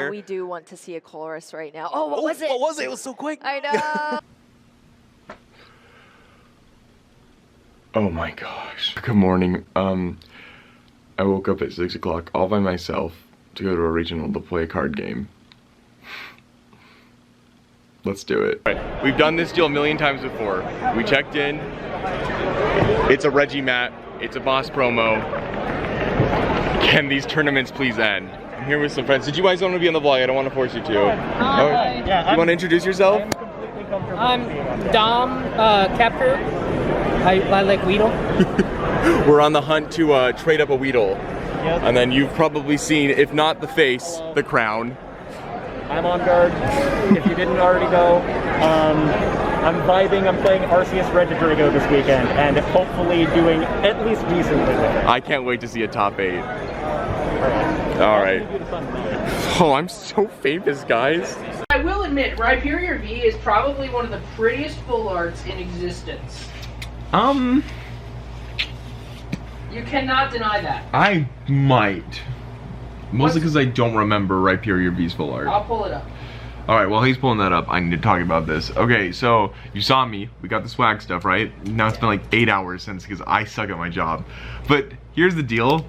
there. We do want to see a chorus right now. Oh, what was it? What was it? It was so quick. I know. Oh my gosh. Good morning. I woke up at 6 o'clock all by myself to go to a regional to play a card game. Let's do it. All right, we've done this deal a million times before. We checked in. It's a Reggie mat. It's a boss promo. Can these tournaments please end? I'm here with some friends. Did you guys want to be on the vlog? I don't want to force you to. Hi. You want to introduce yourself? I'm Dom Capker. I like Weedle. We're on the hunt to trade up a Weedle. Yep. And then you've probably seen, if not the face, the crown. I'm on guard, if you didn't already know. I'm vibing, I'm playing Arceus Regidrago this weekend, and hopefully doing at least decently with it. I can't wait to see a top 8. Alright. Oh, I'm so famous, guys. I will admit, Rhyperior V is probably one of the prettiest full arts in existence. You cannot deny that. I might. Mostly because I don't remember Rhyperior V's full art. I'll pull it up. Alright, while he's pulling that up, I need to talk about this. Okay, so you saw me. We got the swag stuff, right? Now it's been like 8 hours since, because I suck at my job. But here's the deal.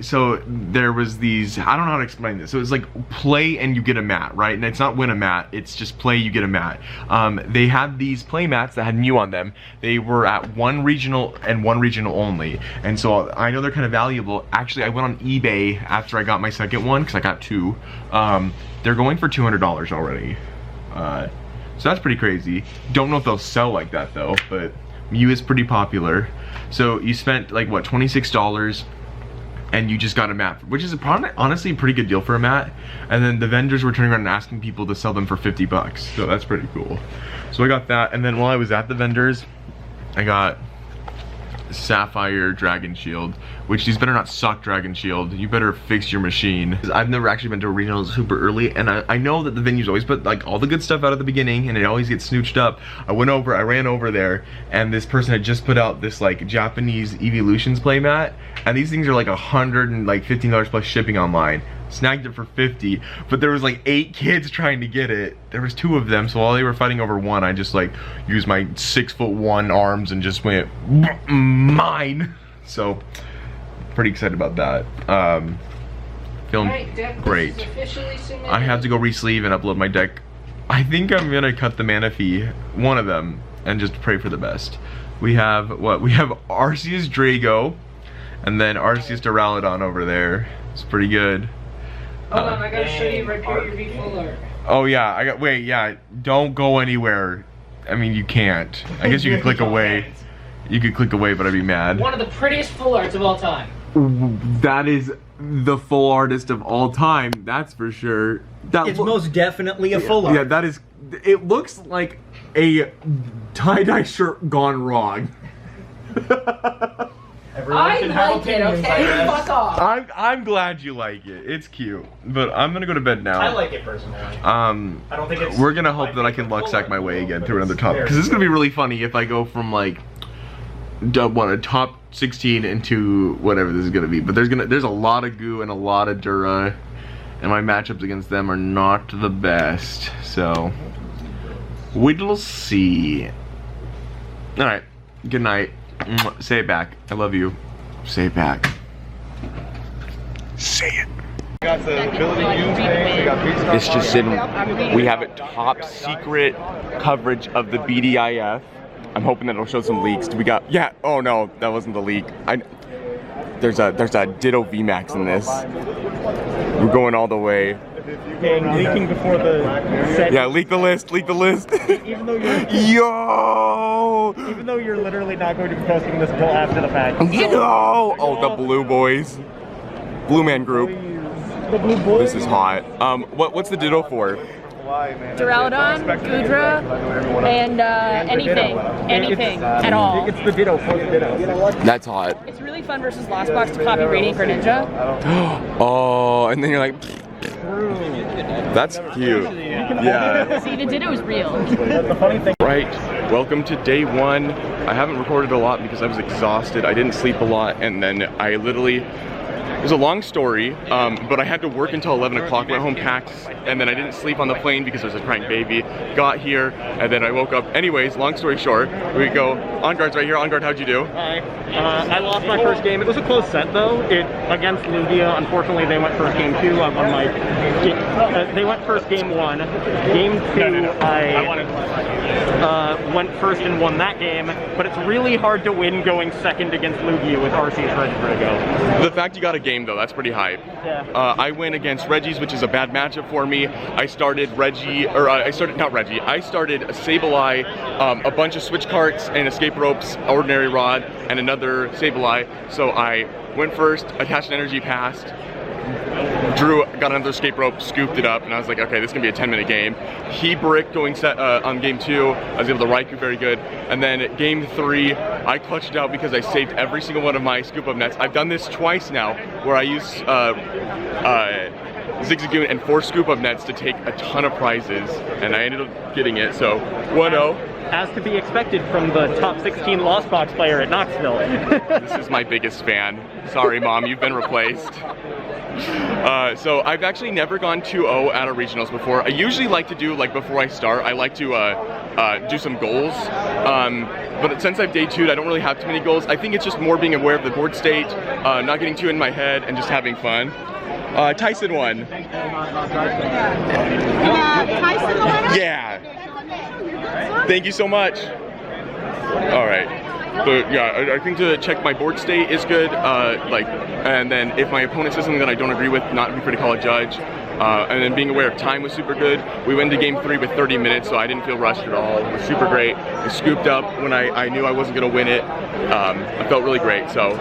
So there was these, I don't know how to explain this. So it's like play and you get a mat, right? And it's not win a mat, it's just play, you get a mat. They had these play mats that had Mew on them. They were at one regional and one regional only. And so I know they're kind of valuable. Actually, I went on eBay after I got my second one, because I got 2. They're going for $200 already. So that's pretty crazy. Don't know if they'll sell like that though, but Mew is pretty popular. So you spent like what, $26? And you just got a mat, which is honestly a pretty good deal for a mat. And then the vendors were turning around and asking people to sell them for 50 bucks. So that's pretty cool. So I got that, and then while I was at the vendors, I got Sapphire Dragon Shield, which these better not suck, Dragon Shield. You better fix your machine. I've never actually been to a regional super early, and I know that the venues always put like all the good stuff out at the beginning, and it always gets snooched up. I ran over there, and this person had just put out this like Japanese Evolutions playmat, and these things are like $115 plus shipping online. Snagged it for 50, but there was like 8 kids trying to get it. There was 2 of them, so while they were fighting over one, I just like used my 6'1" arms and just went mine. So pretty excited about that. Feeling great. I have to go re-sleeve and upload my deck. I think I'm gonna cut the Manaphy, one of them, and just pray for the best. We have what? We have Arceus Drago, and then Arceus Duraludon over there. It's pretty good. Hold on, I gotta show you Rhyperior V full art. Oh yeah, wait, yeah, don't go anywhere. I mean, you can't. I guess you could click away. You could click away, but I'd be mad. One of the prettiest full arts of all time. That is the full artist of all time, that's for sure. It's most definitely a full art. Yeah, that is, it looks like a tie-dye shirt gone wrong. I like it, okay? Fuck off. I'm glad you like it. It's cute. But I'm gonna go to bed now. I like it personally. I don't think it's, we're gonna hope that I can luck sack my way again through another top. Because this is gonna be really funny if I go from like a top 16 into whatever this is gonna be. But there's a lot of goo and a lot of Dura, and my matchups against them are not the best. So we'll see. Alright. Good night. Say it back. I love you. Say it back. Say it. It's just sitting. We have it top secret coverage of the BDIF. I'm hoping that it'll show some leaks. We got, yeah. Oh no, that wasn't the leak. There's a Ditto VMAX in this. We're going all the way. Leaking before the set. Yeah, leak the list. Leak the list. Even though you're Even though you're literally not going to be posting this until after the fact. No! Oh, the Blue Boys. Blue Man Group. The Blue Boys. This is hot. What's the Ditto for? Duraludon, Goodra, and anything at all. It's the Ditto for the Ditto. That's hot. It's really fun versus Last Box to copy Radiant Greninja. Oh, and then you're like, that's cute. Yeah. See, the Ditto is real. That's the funny thing. Right. Welcome to day 1. I haven't recorded a lot because I was exhausted. I didn't sleep a lot, and then I literally It was a long story, but I had to work until 11 o'clock, went home packed, and then I didn't sleep on the plane because there was a crying baby. Got here, and then I woke up. Anyways, long story short, we go, On Guard's right here. On Guard, how'd you do? Hi. I lost my first game. It was a close set though. Against Lugia. Unfortunately, they went first game 2. I won my. They went first game 1. Game 2, I went first and won that game. But it's really hard to win going second against Lugia with RC's Regidrago. The fact you got a game though, that's pretty hype. Yeah. I win against Reggie's, which is a bad matchup for me. I started I started Sableye, a bunch of switch carts and escape ropes, ordinary rod, and another Sableye. So I went first, attached an energy, passed, got another escape rope, scooped it up, and I was like, okay, this is gonna be a 10-minute game. He bricked going set on game 2. I was able to Raikou very good. And then game 3, I clutched out because I saved every single one of my scoop up nets. I've done this twice now, where I use Zigzagoon and 4 scoop up nets to take a ton of prizes, and I ended up getting it, so 1-0. As to be expected from the top 16 Lost Box player at Knoxville. This is my biggest fan. Sorry, Mom, you've been replaced. So I've actually never gone 2-0 at a regionals before. I usually like to do, like before I start, I like to do some goals. But since I've day 2'd, I don't really have too many goals. I think it's just more being aware of the board state, not getting too in my head, and just having fun. Tyson won. Tyson the winner? Yeah. Thank you so much. All right. But yeah, I think to check my board state is good. And then if my opponent says something that I don't agree with, not be free to call a judge. And then being aware of time was super good. We went to game 3 with 30 minutes, so I didn't feel rushed at all. It was super great. I scooped up when I knew I wasn't gonna win it. I felt really great, so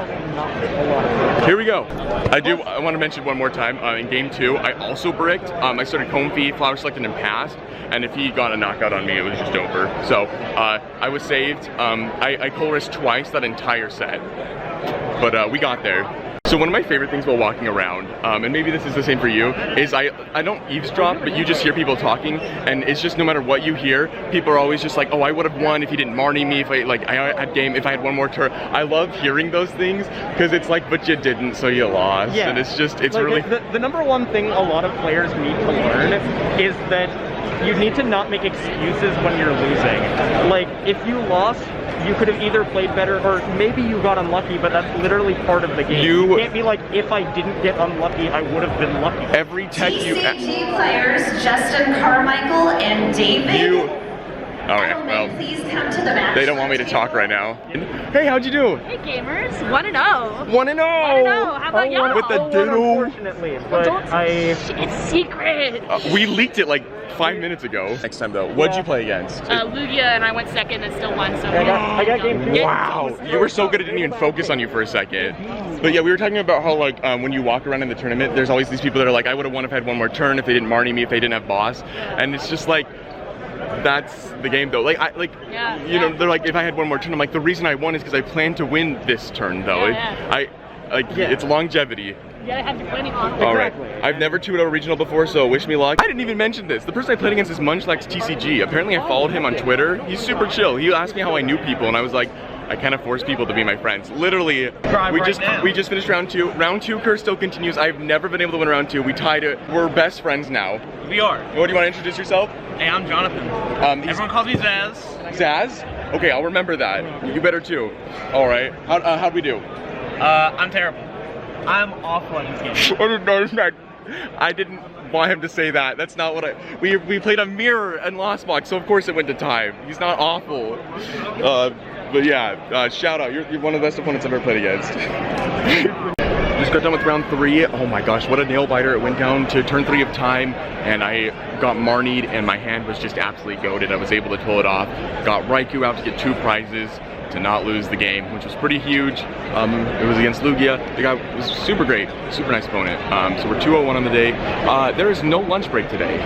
here we go. I want to mention one more time, in game 2, I also bricked. I started Comfy, Flower selected, and passed. And if he got a knockout on me, it was just over. So I was saved. I co-risked twice that entire set, but we got there. So one of my favorite things while walking around, and maybe this is the same for you, is I don't eavesdrop, but you just hear people talking, and it's just no matter what you hear, people are always just like, oh, I would have won if he didn't Marnie me, if if I had one more turn. I love hearing those things, because it's like, but you didn't, so you lost. Yeah. And it's just, it's like, really... The number one thing a lot of players need to learn is that you need to not make excuses when you're losing. Like, if you lost, you could have either played better or maybe you got unlucky, but that's literally part of the game. You can't be like, if I didn't get unlucky, I would have been lucky. Every tech TCG players, Justin Carmichael and David. Okay, well, please come to the match. They don't want me to talk right now. Hey, how'd you do? Hey gamers, 1-0. 1-0. 1-0. How about y'all? With the ditto. Unfortunately, but it's secret. We leaked it like 5 minutes ago. Next time though, what'd you play against? Lugia, and I went second and still won. So I got game 2. Wow, you were so good I didn't even focus on you for a second. But yeah, we were talking about how like when you walk around in the tournament, there's always these people that are like, I would have won if I had one more turn, if they didn't Marnie me, if they didn't have boss, and it's just like, that's the game though. Like you know, they're like, if I had one more turn, I'm like, the reason I won is because I plan to win this turn though. It's longevity. You gotta have your planning on. All right. I've never 2-0 regional before, so wish me luck. I didn't even mention this. The person I played against is Munchlax TCG. Apparently I followed him on Twitter. He's super chill. He asked me how I knew people, and I was like, I kind of force people to be my friends. Literally, we just finished round 2. Round 2 curse still continues. I've never been able to win round 2. We tied it. We're best friends now. We are. What, do you want to introduce yourself? Hey, I'm Jonathan. Everyone calls me Zaz. Zaz? Okay, I'll remember that. You better too. All right. How'd we do? I'm terrible. I'm awful at this game. I didn't want him to say that. That's not what we played a mirror and Lost Box, so of course it went to time. He's not awful. But yeah, shout out. You're one of the best opponents I've ever played against. Just got done with round 3. Oh my gosh, what a nail biter. It went down to turn 3 of time, and I got Marnied, and my hand was just absolutely goated. I was able to pull it off. Got Raikou out to get 2 prizes to not lose the game, which was pretty huge. It was against Lugia. The guy was super great, super nice opponent. So we're 2-0-1 on the day. There is no lunch break today,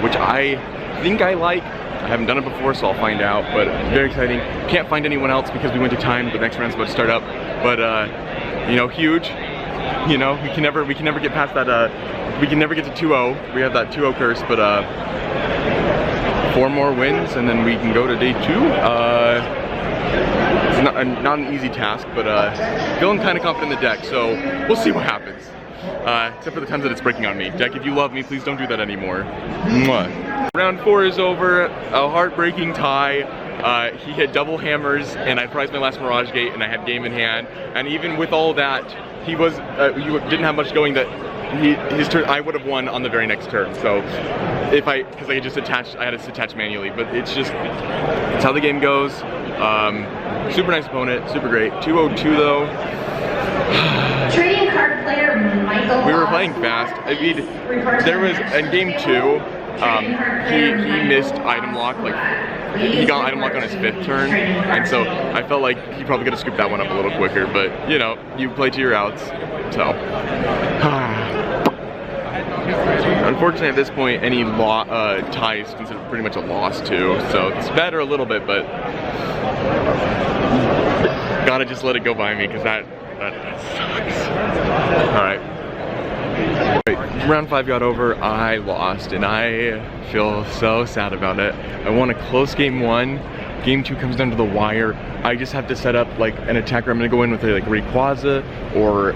which I think I like. I haven't done it before, so I'll find out, but very exciting. Can't find anyone else because we went to time. The next round's about to start up, but you know, huge. You know, we can never get past that. We can never get to 2-0. We have that 2-0 curse, but 4 more wins, and then we can go to day 2. It's not an easy task, but feeling kind of confident in the deck, so we'll see what happens. except for the times that it's breaking on me. Deck, if you love me, please don't do that anymore. Mwah. Round 4 is over, a heartbreaking tie. He hit double hammers, and I prized my last Mirage Gate, and I had game in hand. And even with all that, he was you didn't have much going that his turn. I would have won on the very next turn. So because I just attached, I had to attach manually. But it's how the game goes. Super nice opponent, super great. 202 though. Trading card player Michael. We were playing fast. I mean, there was in game 2. He missed item lock, like he got item lock on his 5th turn, and so I felt like he probably could have scooped that one up a little quicker, but you know, you play to your outs, so. Unfortunately at this point, any tie is considered pretty much a loss too, so it's better a little bit, but gotta just let it go by me, because that sucks. Alright. Round 5 got over, I lost, and I feel so sad about it. I won a close game 1, game 2 comes down to the wire. I just have to set up like an attacker. I'm gonna go in with like Rayquaza or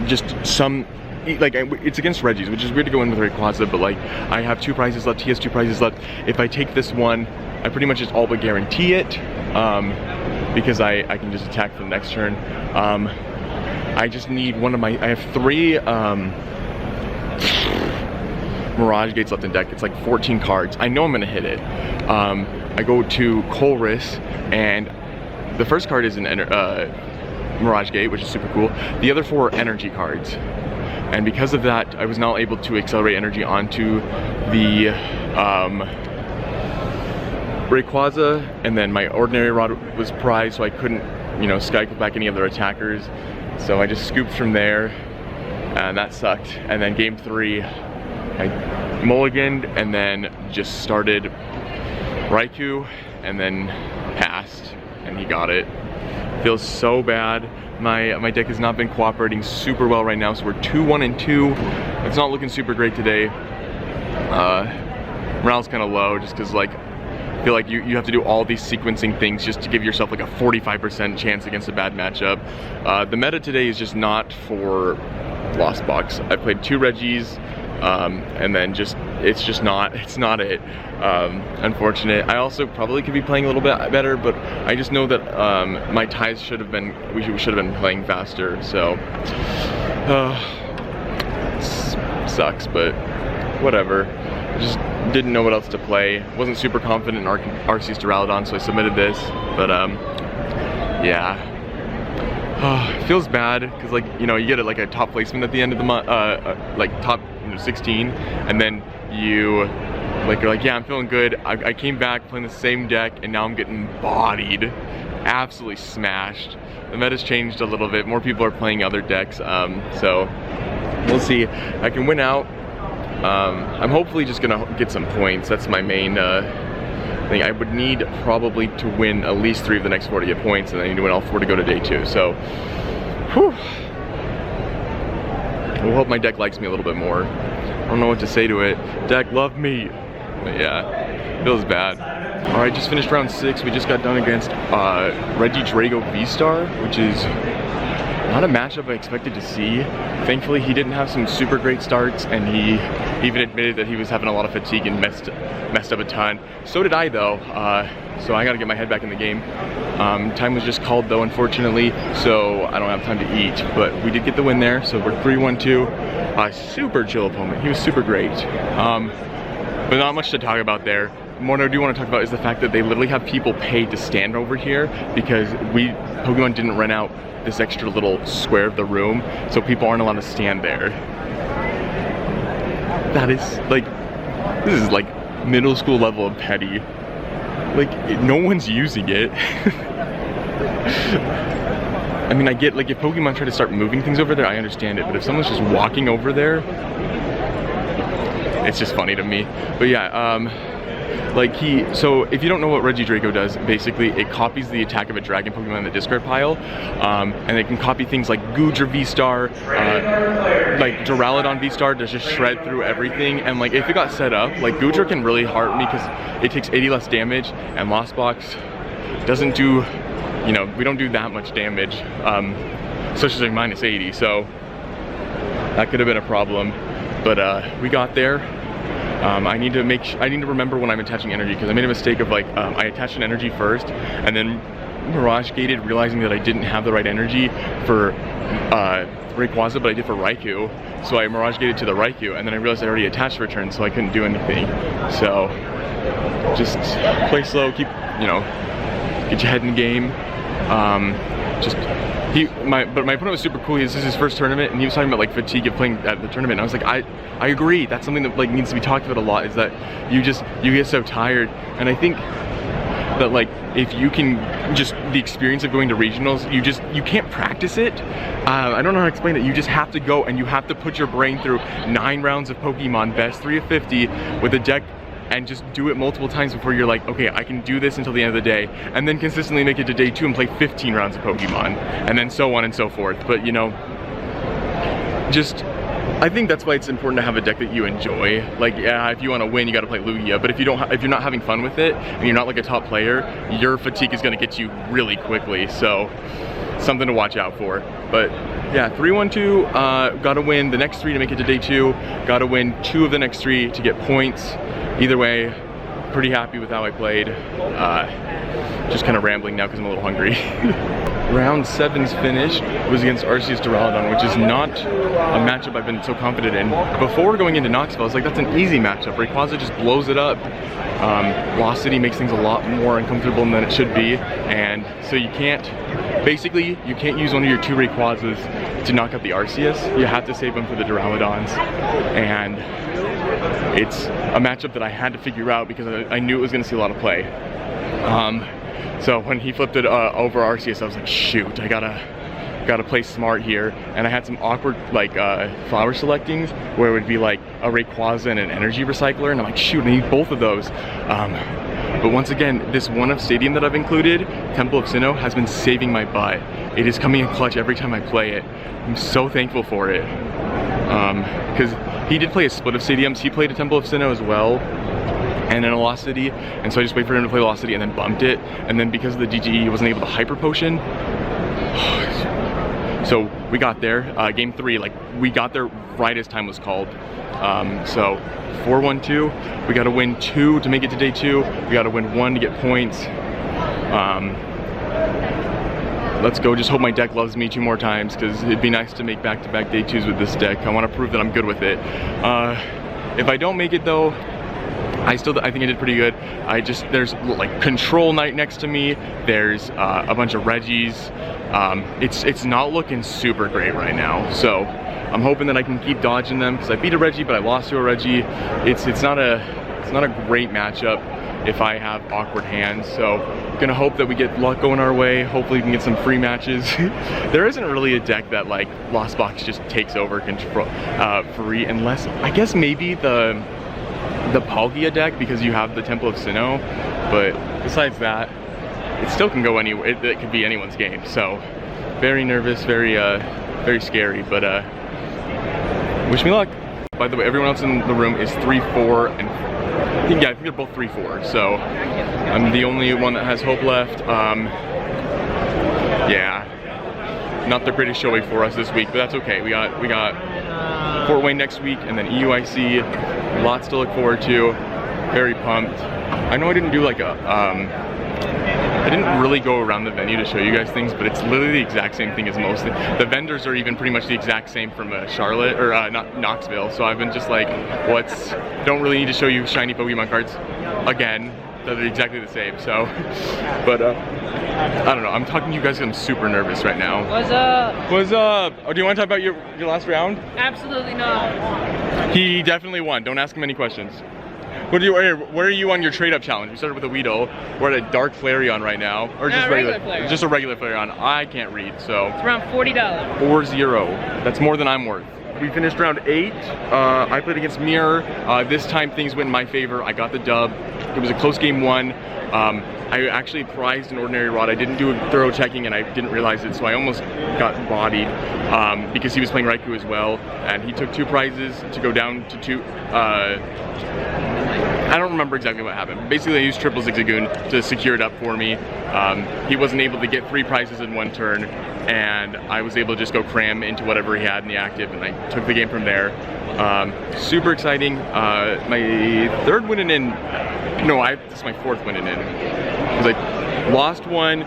just some, like it's against Reggie's, which is weird to go in with Rayquaza, but like I have 2 prizes left, he has 2 prizes left. If I take this one, I pretty much just all but guarantee it, because I can just attack for the next turn. I just need one of my, I have 3 Mirage Gates left in deck. It's like 14 cards. I know I'm gonna hit it. I go to Colress, and the first card is an Mirage Gate, which is super cool. The other 4 are energy cards. And because of that, I was not able to accelerate energy onto the Rayquaza, and then my ordinary rod was prized, so I couldn't, you know, cycle back any other attackers. So I just scooped from there, and that sucked. And then game 3, I mulliganed and then just started Raikou and then passed, and he got it. Feels so bad. My deck has not been cooperating super well right now, so we're 2-1-2. It's not looking super great today. Morale's kind of low just because like I feel like you have to do all these sequencing things just to give yourself like a 45% chance against a bad matchup. The meta today is just not for Lost Box. I played 2 Reggies, and then it's not it. Unfortunate. I also probably could be playing a little bit better, but I just know that my ties should have been, we should have been playing faster, so sucks, but whatever. I just didn't know what else to play. Wasn't super confident in Arceus Duraludon, so I submitted this, but yeah. Feels bad because, like, you know, you get like a top placement at the end of the month, like top 16, and then you're like, yeah, I'm feeling good. I came back playing the same deck, and now I'm getting bodied, absolutely smashed. The meta's changed a little bit. More people are playing other decks, so we'll see. I can win out. I'm hopefully just gonna get some points. That's my main thing. I would need probably to win at least 3 of the next 4 to get points, and I need to win all 4 to go to day 2. So, whew. We'll hope my deck likes me a little bit more. I don't know what to say to it. Deck, love me. But yeah, feels bad. All right, just finished round 6. We just got done against Reggie Drago V-Star, which is not a matchup I expected to see. Thankfully, he didn't have some super great starts, and he even admitted that he was having a lot of fatigue and messed up a ton. So did I, though. So I gotta get my head back in the game. Time was just called, though, unfortunately, so I don't have time to eat. But we did get the win there, so we're 3-1-2. Super chill opponent. He was super great. But not much to talk about there. What I do want to talk about is the fact that they literally have people paid to stand over here because Pokemon didn't rent out this extra little square of the room, so people aren't allowed to stand there. That is like, this is like middle school level of petty. Like, no one's using it. I mean, I get, like, if Pokemon try to start moving things over there, I understand it, but if someone's just walking over there, it's just funny to me. But yeah, like so if you don't know what Reggie Drago does, basically it copies the attack of a dragon Pokemon in the discard pile, and they can copy things like Goodra V-Star, like Duraludon V-Star to just shred through everything. And like if it got set up, like Goodra can really hurt me because it takes 80 less damage, and Lost Box doesn't do, you know, we don't do that much damage, especially like -80, so that could have been a problem. But we got there. I need to remember when I'm attaching energy, because I made a mistake of like I attached an energy first and then Mirage gated, realizing that I didn't have the right energy for Rayquaza, but I did for Raikou. So I Mirage gated to the Raikou, and then I realized I already attached return, so I couldn't do anything. So just play slow, keep, you know, get your head in the game. But my opponent was super cool. This is his first tournament, and he was talking about like fatigue of playing at the tournament. And I was like, I agree. That's something that like needs to be talked about a lot. Is that you get so tired, and I think that like if you can just the experience of going to regionals, you can't practice it. I don't know how to explain it. You just have to go, and you have to put your brain through 9 rounds of Pokemon, best 3 of 50 with a deck, and just do it multiple times before you're like, okay, I can do this until the end of the day, and then consistently make it to day 2 and play 15 rounds of Pokemon, and then so on and so forth. But you know, I think that's why it's important to have a deck that you enjoy. Like, yeah, if you want to win, you got to play Lugia, but if you're not having fun with it, and you're not like a top player, your fatigue is going to get you really quickly. So something to watch out for. But yeah, 3-1-2, gotta win the next 3 to make it to day 2, gotta win 2 of the next 3 to get points. Either way, pretty happy with how I played. Just kind of rambling now because I'm a little hungry. Round 7's finished. It was against Arceus Duraludon, which is not a matchup I've been so confident in. Before going into Knoxville, I was like, that's an easy matchup. Rayquaza just blows it up. Lost City makes things a lot more uncomfortable than it should be, and so you can't use one of your 2 Rayquazas to knock out the Arceus. You have to save them for the Duraludons, and it's a matchup that I had to figure out because I knew it was going to see a lot of play. So when he flipped it over Arceus, I was like, shoot, I gotta play smart here. And I had some awkward like flower selectings where it would be like a Rayquaza and an energy recycler, and I'm like, shoot, I need both of those. But once again, this one-of Stadium that I've included, Temple of Sinnoh, has been saving my butt. It is coming in clutch every time I play it. I'm so thankful for it. Because he did play a split of Stadiums. He played a Temple of Sinnoh as well, and then a Lost City, and so I just waited for him to play Lost City and then bumped it, and then because of the DGE, he wasn't able to Hyper Potion. So we got there, game 3, like we got there right as time was called. So 4-1-2, we gotta win 2 to make it to day 2, we gotta win 1 to get points. Let's go, just hope my deck loves me 2 more times, because it'd be nice to make back-to-back day 2s with this deck. I want to prove that I'm good with it. If I don't make it though, I think I did pretty good. There's like Control Knight next to me, there's a bunch of Reggies. It's not looking super great right now, so I'm hoping that I can keep dodging them, because I beat a Reggie but I lost to a Reggie. It's not a great matchup if I have awkward hands, so I'm gonna hope that we get luck going our way. Hopefully we can get some free matches. There isn't really a deck that like Lost Box just takes over control free, unless I guess maybe the Palkia deck, because you have the Temple of Sinnoh, but besides that, it still can go anywhere. It could be anyone's game. So very nervous, very scary, but wish me luck. By the way, everyone else in the room is 3-4, and I think they're both 3-4, so I'm the only one that has hope left. Yeah, not the greatest showing for us this week, but that's okay. We got Fort Wayne next week, and then EUIC. Lots to look forward to. Very pumped. I know I didn't do like I didn't really go around the venue to show you guys things, but it's literally the exact same thing as most. The vendors are even pretty much the exact same from Charlotte, or not Knoxville. So I've been just like, don't really need to show you shiny Pokemon cards again. They're exactly the same. So, but I don't know. I'm talking to you guys because I'm super nervous right now. What's up? What's up? Oh, do you want to talk about your last round? Absolutely not. He definitely won. Don't ask him any questions. Where are you on your trade-up challenge? We started with a Weedle. We're at a Dark Flareon right now. Or just regular Flareon. Just a regular Flareon. I can't read, so. It's around $40. 4-0. That's more than I'm worth. We finished round 8. I played against Mirror. This time things went in my favor. I got the dub. It was a close game 1. I actually prized an ordinary rod. I didn't do a thorough checking and I didn't realize it, so I almost got bodied because he was playing Raikou as well, and he took 2 prizes to go down to 2. I don't remember exactly what happened. Basically, I used triple zigzagoon to secure it up for me. He wasn't able to get 3 prizes in 1 turn, and I was able to just go cram into whatever he had in the active, and I took the game from there. Super exciting. My 3rd win in, no, this is my 4th win in, because I lost one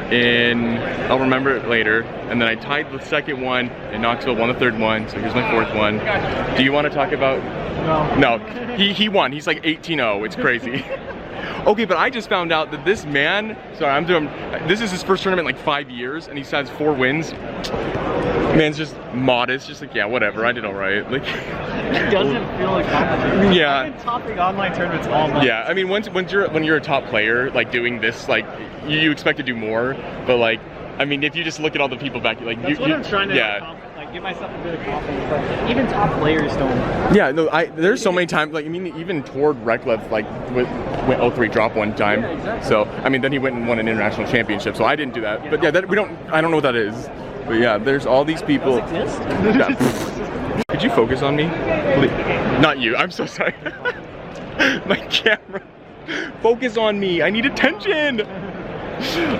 in, I'll remember it later, and then I tied the 2nd one in Knoxville, won the 3rd one, so here's my 4th one. Do you want to talk about? No. He won. He's like 18-0. It's crazy. Okay, but I just found out that this man, sorry, this is his first tournament in like 5 years, and he has 4 wins. Man's just modest, just like, yeah, whatever, I did all right. Like, it doesn't feel like competition. Yeah. I've been topping online tournaments all night. Yeah, I mean, when you're a top player, like doing this, like you expect to do more, but like, I mean, if you just look at all the people back, like That's what I'm trying to like give myself a bit of confidence. But even top players don't. Yeah, no, there's so many times, like, I mean, even toward Reklev, like, went 0-3 drop one time. Yeah, exactly. So, I mean, then he went and won an international championship, so I didn't do that. But yeah, I don't know what that is. But yeah, there's all these people. Those exist? Yeah. Could you focus on me? Please. Not you, I'm so sorry. My camera. Focus on me, I need attention.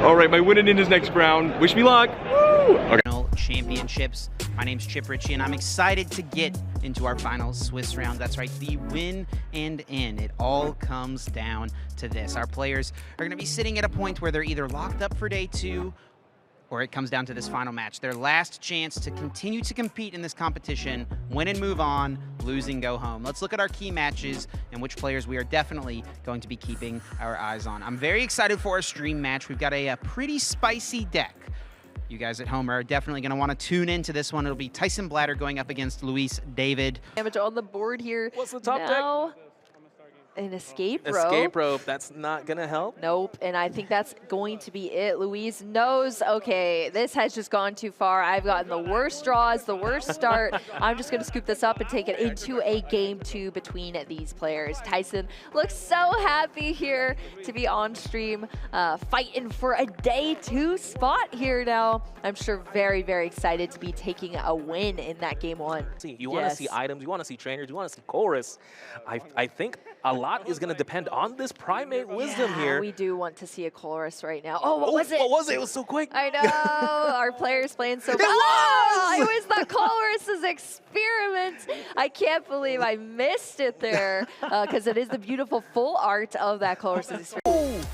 All right, my winning in his next round. Wish me luck. Woo! Okay. Championships. My name's Chip Ritchie, and I'm excited to get into our final Swiss round. That's right, the win and in. It all comes down to this. Our players are going to be sitting at a point where they're either locked up for day 2, or it comes down to this final match. Their last chance to continue to compete in this competition, win and move on, lose and go home. Let's look at our key matches and which players we are definitely going to be keeping our eyes on. I'm very excited for our stream match. We've got a pretty spicy deck. You guys at home are definitely going to want to tune into this one. It'll be Tyson Blatter going up against Luis David. Damage on the board here. What's the top now, deck? An escape rope. Escape rope. That's not going to help. Nope, and I think that's going to be it. Luis knows, okay, this has just gone too far. I've gotten the worst draws, the worst start. I'm just going to scoop this up and take it into a game 2 between these players. Tyson looks so happy here to be on stream, fighting for a day 2 spot here now. I'm sure very, very excited to be taking a win in that game 1. You want to see items, you want to see trainers, you want to see chorus. I think a lot is going to depend on this primate wisdom here. We do want to see a chorus right now. Oh, what was it? What was it? It was so quick. I know. Our players playing so well. It was the chorus's experiment. I can't believe I missed it there because it is the beautiful full art of that chorus's experiment.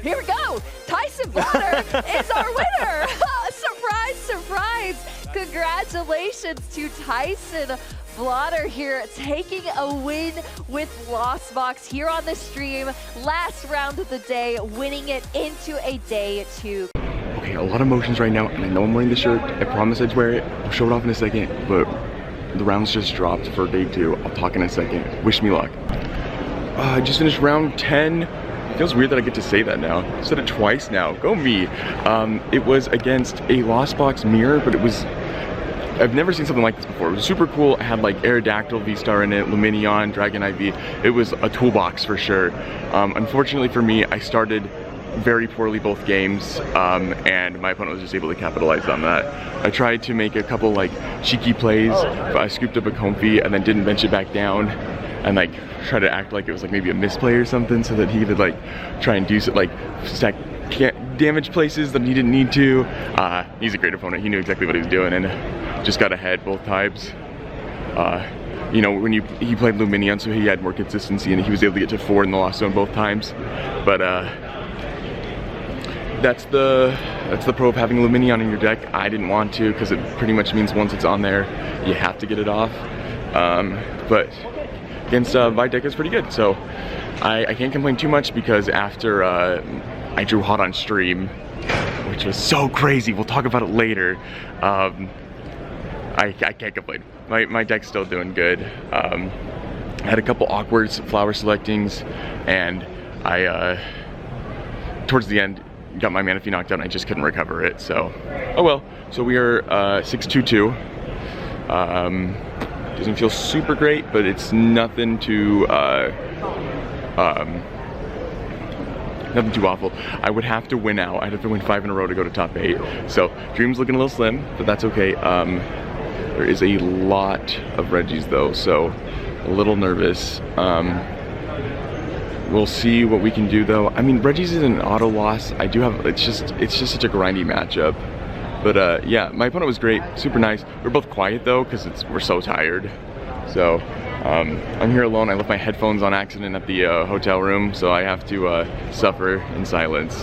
Here we go. Tyson Blatter is our winner. Surprise, surprise. Congratulations to Tyson Blatter here, taking a win with Lost Box here on the stream. Last round of the day, winning it into a day 2. Okay, a lot of emotions right now, and I know I'm wearing the shirt. I promise I'd wear it. I'll show it off in a second, but the rounds just dropped for day 2. I'll talk in a second. Wish me luck. I just finished round 10. It feels weird that I get to say that now. I said it twice now. Go me. It was against a Lost Box mirror, but it was, I've never seen something like this before. It was super cool. It had like Aerodactyl, V-Star in it, Luminion, Dragon IV. It was a toolbox for sure. Unfortunately for me, I started very poorly both games, and my opponent was just able to capitalize on that. I tried to make a couple like cheeky plays, but I scooped up a comfy and then didn't bench it back down, and like try to act like it was like maybe a misplay or something, so that he would like try and do like stack damage places that he didn't need to. He's a great opponent. He knew exactly what he was doing and just got ahead both times. You know, when he played Luminion, so he had more consistency and he was able to get to 4 in the lost zone both times. But that's the pro of having Luminion in your deck. I didn't want to, because it pretty much means once it's on there, you have to get it off. But against Vitek is pretty good, so I can't complain too much, because after I drew hot on stream, which was so crazy, we'll talk about it later, I can't complain. My deck's still doing good. I had a couple awkward flower selectings, and I towards the end got my Manaphy knocked out and I just couldn't recover it, so oh well. So we are 6-2-2. Doesn't feel super great, but it's nothing too nothing too awful. I would have to win out. I'd have to win 5 in a row to go to top 8. So Dream's looking a little slim, but that's okay. There is a lot of Reggies though, so a little nervous. We'll see what we can do though. I mean, Reggie's is an auto loss. I do have, it's just such a grindy matchup. But yeah, my opponent was great, super nice. We're both quiet though, because we're so tired. So I'm here alone. I left my headphones on accident at the hotel room, so I have to suffer in silence.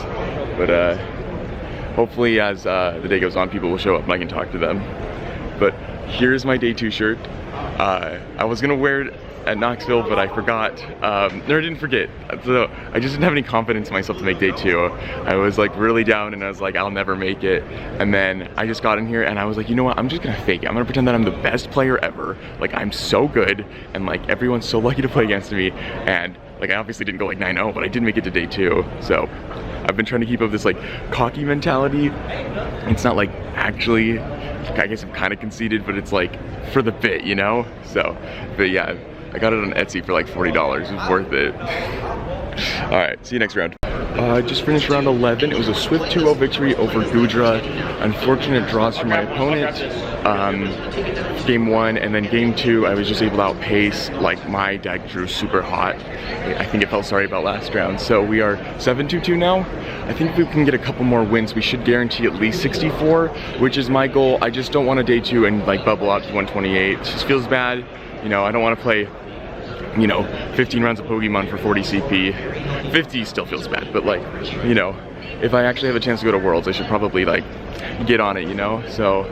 But hopefully as the day goes on, people will show up and I can talk to them. But here's my day 2 shirt. I was gonna wear it at Knoxville, but I forgot. No, I didn't forget. So I just didn't have any confidence in myself to make day 2. I was like really down and I was like, I'll never make it. And then I just got in here and I was like, you know what? I'm just gonna fake it. I'm gonna pretend that I'm the best player ever. Like I'm so good and like everyone's so lucky to play against me. And like I obviously didn't go like 9-0, but I did make it to day 2. So I've been trying to keep up this like cocky mentality. It's not like actually, I guess I'm kind of conceited, but it's like for the bit, you know? So, but yeah. I got it on Etsy for like $40. It was worth it. All right, see you next round. I just finished round 11. It was a swift 2-0 victory over Gudra. Unfortunate draws from my opponent. Game 1 and then game 2, I was just able to outpace. Like my deck drew super hot. I think it felt sorry about last round. So we are 7-2-2 now. I think if we can get a couple more wins, we should guarantee at least 64, which is my goal. I just don't want a day 2 and like bubble out to 128. It just feels bad. You know, I don't want to play, you know, 15 rounds of Pokemon for 40 CP. 50 still feels bad, but like, you know, if I actually have a chance to go to Worlds, I should probably like get on it, you know? So,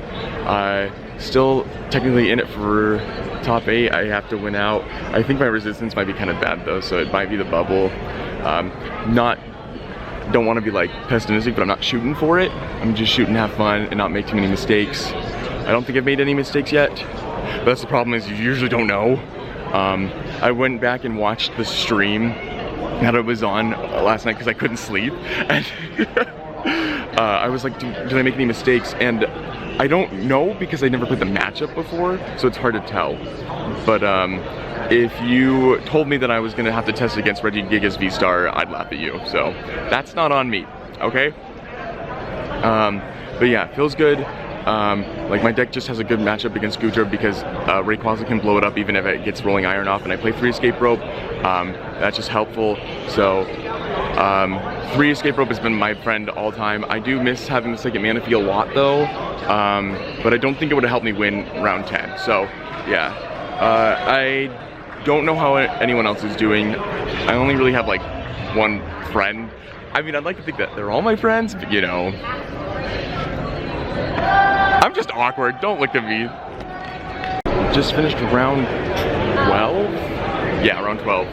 still technically in it for top 8. I have to win out. I think my resistance might be kind of bad though, so it might be the bubble. Don't want to be like pessimistic, but I'm not shooting for it. I'm just shooting to have fun and not make too many mistakes. I don't think I've made any mistakes yet. But that's the problem, is you usually don't know. I went back and watched the stream that it was on last night because I couldn't sleep. And I was like, did I make any mistakes? And I don't know because I never played the matchup before, so it's hard to tell. But if you told me that I was gonna have to test against Reggie Giga's V-Star, I'd laugh at you. So that's not on me, okay? But yeah, feels good. Like my deck just has a good matchup against Gudra because Rayquaza can blow it up even if it gets Rolling Iron off, and I play 3 Escape Rope. That's just helpful. So 3 Escape Rope has been my friend all time. I do miss having the second Manaphy a lot though, but I don't think it would have helped me win round 10. So yeah, I don't know how anyone else is doing. I only really have like one friend. I mean, I'd like to think that they're all my friends, but you know, I'm just awkward, don't look at me. Just finished round 12? Yeah, round 12.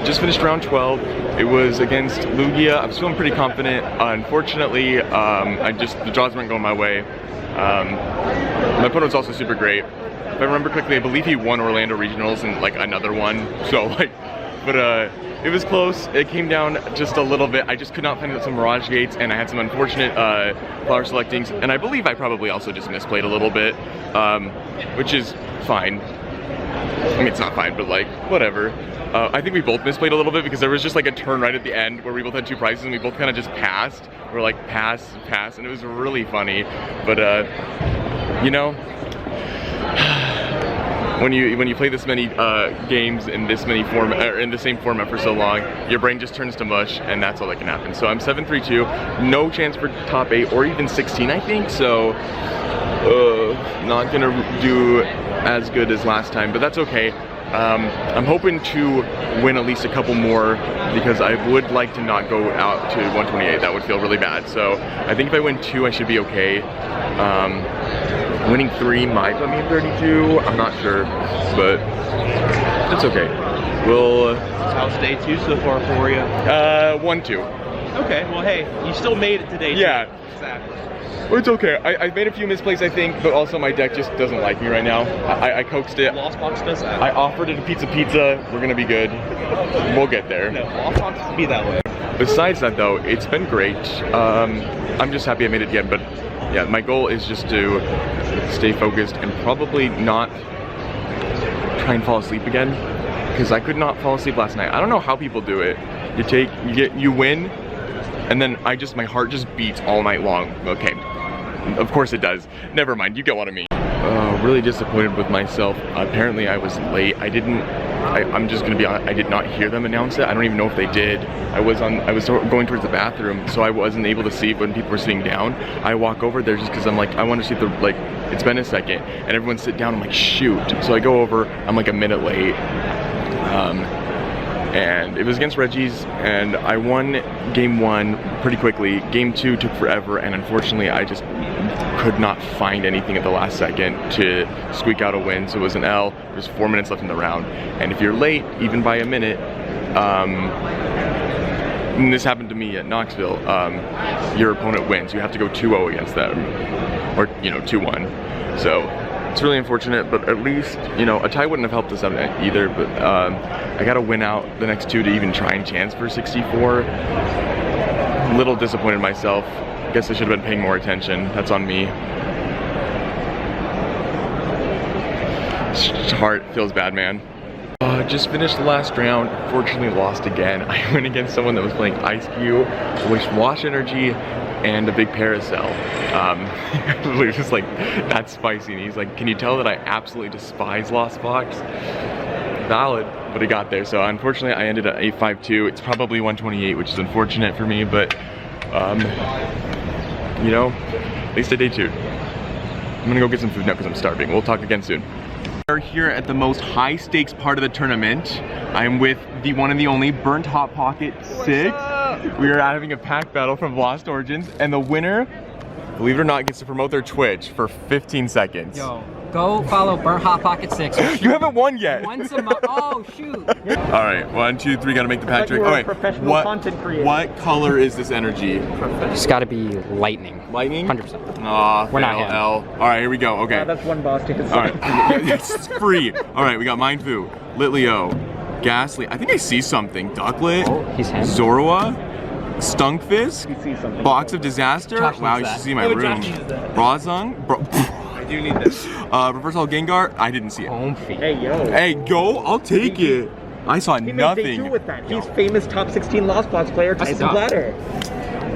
Just finished round 12. It was against Lugia. I was feeling pretty confident. Unfortunately, the draws weren't going my way. My opponent was also super great. If I remember correctly, I believe he won Orlando Regionals and like another one. So like, but it was close. It came down just a little bit. I just could not find some Mirage Gates, and I had some unfortunate flower selectings, and I believe I probably also just misplayed a little bit, which is fine. I mean, it's not fine, but like, whatever. I think we both misplayed a little bit because there was just like a turn right at the end where we both had 2 prizes and we both kind of just passed. We're like, pass, pass, and it was really funny. But, you know, when you play this many games in this many in the same format for so long, your brain just turns to mush, and that's all that can happen. So I'm 7-3-2, no chance for top 8 or even 16, I think. So not gonna do as good as last time, but that's okay. I'm hoping to win at least a couple more because I would like to not go out to 128. That would feel really bad. So I think if I win 2, I should be okay. Winning 3 might put me in 32. I'm not sure, but it's okay. We'll. How's day 2 so far for you? 1-2. Okay. Well, hey, you still made it today. Yeah. Exactly. Well, it's okay. I've made a few misplays, I think, but also my deck just doesn't like me right now. I coaxed it. Lost Box does that. I offered it a pizza. We're gonna be good. We'll get there. No, Lost Box can be that way. Besides that, though, it's been great. I'm just happy I made it again, but yeah, my goal is just to stay focused and probably not try and fall asleep again, because I could not fall asleep last night. I don't know how people do it. You win, and then my heart just beats all night long. Okay, of course it does. Never mind, you get what I mean. Really disappointed with myself. Apparently I was late. I didn't I'm just gonna be honest, I did not hear them announce it. I don't even know if they did. I was going towards the bathroom, so I wasn't able to see when people were sitting down. I walk over there just because I'm like, I want to see if they're like, it's been a second, and everyone sit down. I'm like, shoot. So I go over. I'm like a minute late. And it was against Reggie's, and I won game 1 pretty quickly. Game 2 took forever, and unfortunately I just could not find anything at the last second to squeak out a win, so it was an L. There's 4 minutes left in the round, and if you're late, even by a minute, and this happened to me at Knoxville, your opponent wins. You have to go 2-0 against them, or 2-1. So it's really unfortunate, but at least, a tie wouldn't have helped us out either, but I got to win out the next 2 to even try and chance for 64. A little disappointed in myself. I guess I should have been paying more attention. That's on me. Heart feels bad, man. Just finished the last round. Fortunately lost again. I went against someone that was playing Ice Cube, Wash Energy, and a big Paracel. We were just like, that's spicy. And he's like, can you tell that I absolutely despise Lost Box? Valid, but he got there. So unfortunately I ended at 852. It's probably 128, which is unfortunate for me, but at least I day 2. I'm gonna go get some food now because I'm starving. We'll talk again soon. We are here at the most high stakes part of the tournament. I'm with the one and the only Burnt Hot Pocket 6. We are having a pack battle from Lost Origins, and the winner, believe it or not, gets to promote their Twitch for 15 seconds. Yo, go follow Burnt Hot Pocket 6. You haven't won yet. Once a month. Oh shoot. All right, 1, 2, 3. Gotta make the pack trick. All right, what color is this energy? It's got to be lightning. Lightning? 100%. Aw, we're not him. L. All right, here we go. Okay. That's one boss to his. All right, it's free. All right, we got Mindfu, Litleo, Ghastly. I think I see something. Ducklet. Oh, he's him. Zorua, Stunkfist, Box of Disaster. Josh Wow, you needs should that. see my room. Brazung. I do need this. Reversal Gengar. I didn't see it. Home feed. Hey, yo. Hey, go. I'll take it. I saw He made nothing. day 2 with that. He's famous top 16 Lost Box player, Tyson Blatter.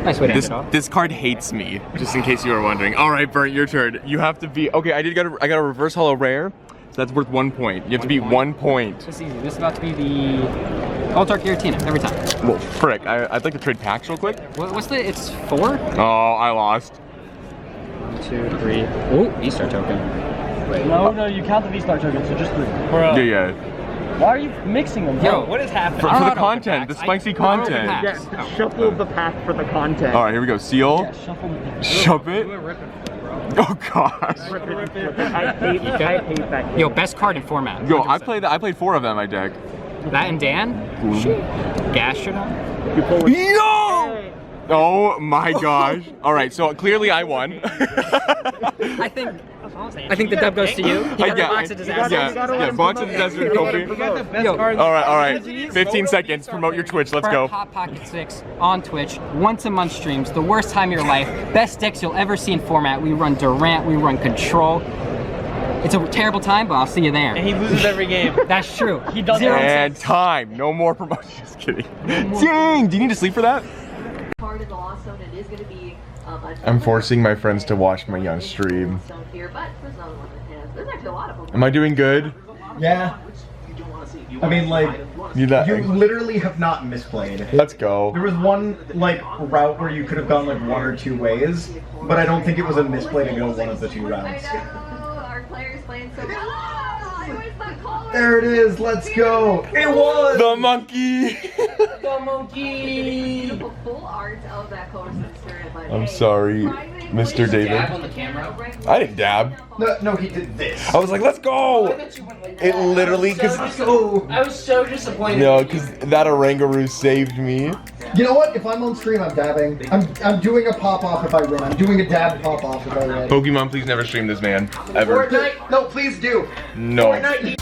Nice way to end it off. This card hates me, just in case you were wondering. All right, Burnt, your turn. You have to be, okay, I got a reverse holo rare, so that's worth 1 point. You have to beat 1 point. This is easy. This is about to be the All-Dark Giratina every time. Well, frick, I'd like to trade packs real quick. What's the, it's 4? Oh, I lost. 1, 2, 3. Oh, V-Star token. Wait, no, you count the V-Star token, so just 3. Yeah. Why are you mixing them? Yo, what is happening? For the content, the spicy content. Yeah, shuffle the pack for the content. All right, here we go. Seal. Yeah, shuffle the Shove it. Oh gosh. I hate that. Yo, best card in format. Yo, I played 4 of them in my deck. That and Dan? Gastrodon? Yo! Oh my gosh. All right, so clearly I won. I think the dub goes to you. You got the Box of Disaster. Yeah, Box of Disaster, Kofi. Yo, All right. 15 seconds. Promote your Twitch. Let's go. Hot Pocket 6 on Twitch, once a month streams, the worst time of your life, best decks you'll ever see in format. We run Durant, we run Control. It's a terrible time, but I'll see you there. And he loses every game. That's true. He does. And time. No more promotion. Just kidding. Dang. Do you need to sleep for that? Part of the Lost Zone, it is going to be I'm forcing my friends to watch my young stream. here, but there's another one that has. There's actually a lot of them. Am I doing good? Yeah. I mean, like, you literally have not misplayed. Let's go. There was one, like, route where you could have gone, like, 1 or 2 ways, but I don't think it was a misplay to go one of the 2 routes. Our players playing so well. There it is, let's go! It was! The monkey! The monkey! Beautiful full art of that color sister. I'm sorry, Mr. David. I didn't dab. No, he did this. I was like, let's go! It literally, because I was so disappointed. No, because that Orangaroo saved me. You know what? If I'm on stream, I'm dabbing. I'm doing a pop-off if I win. I'm doing a dab pop-off if I win. Pokemon, please never stream this man. Ever. No, please do. No. Fortnite.